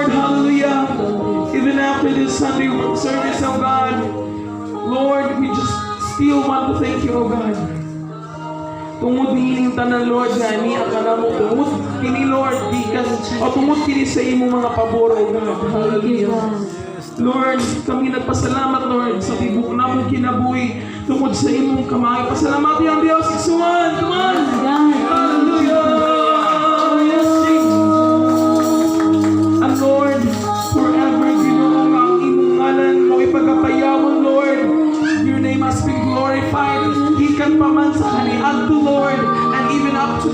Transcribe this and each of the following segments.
Lord, hallelujah. Even after this Sunday service, oh God, Lord, we just still want to thank you, oh God. Tungod niining tanan, Lord, na niya ka na mo. Tungod kini, Lord, di ka, o tungod kini sa imo mga pabor, oh God. Hallelujah. Lord, kami nagpasalamat, Lord, sa tibok na mong kinabuhi tungod sa imong kamay. Pasalamat yung Diyos. Isuan, come on. Hallelujah. Yes, Jesus. And Lord, forever, Ginoo, ang imong ngalan mo ipagapayawon, Lord. Your name has been glorified. Gikan pa man sa kaniadto, Lord, and even up to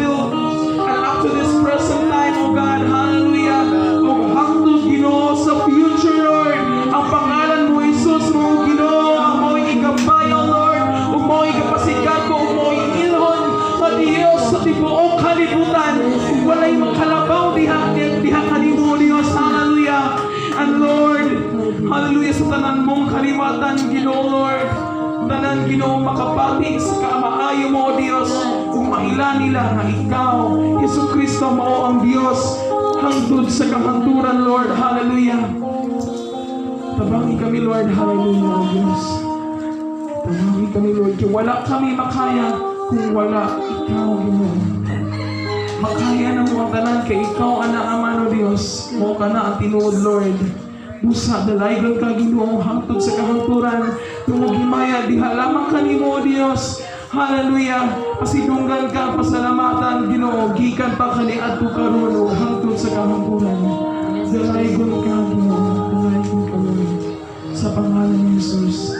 this present time, oh God, hallelujah. O hangtod, Ginoo, sa future, Lord, ang pangalan mo, Jesus, mo, Ginoo, mo ikabayaw, Lord, o mo ikapasikat ko, o mo ilhon, sa Diyos, sa tibuok kalibutan, kung walay magkalabaw, diha kanimo, Diyos, hallelujah. And Lord, hallelujah, sa tanan mong kalimatan, Ginoo, Lord, tanan, Ginoo, makapati sa kaamaayo mo, Diyos, kung maila nila na ikaw, Yesu Kristo, mo ang Diyos, hangtod sa kahanturan, Lord, hallelujah. Tabangi kami, Lord, hallelujah, Diyos. Tabangi kami, Lord, kung wala kami makaya, kung wala ikaw, Ginoo. Makaya na mo ang tanan, kay ikaw, anak amano, Diyos, mo ka na ang tinuod, Lord. Busa, dalaygon ka, Ginoo, hangtod sa kahanturan, tungog himaya, diha lamang kanimo, Diyos. Hallelujah. Pasidunggan ka, pasalamatan, Ginoo, gikan pa kaniadto karon hangtod sa kahanturan. Dalaygon ka, Ginoo, dalaygon ka, Lord. Sa pangalan ni Jesus.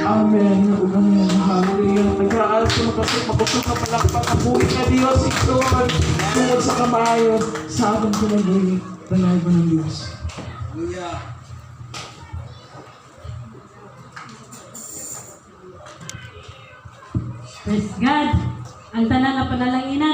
Amen. Amen. Hallelujah. Tagaan sa makapusok na palakpak ang buhay ka, Diyos, ito tungod sa kamayo sa atong kinabuhi. Dalaygon ng Diyos. Hallelujah. Praise God. Ang tanan na panalangin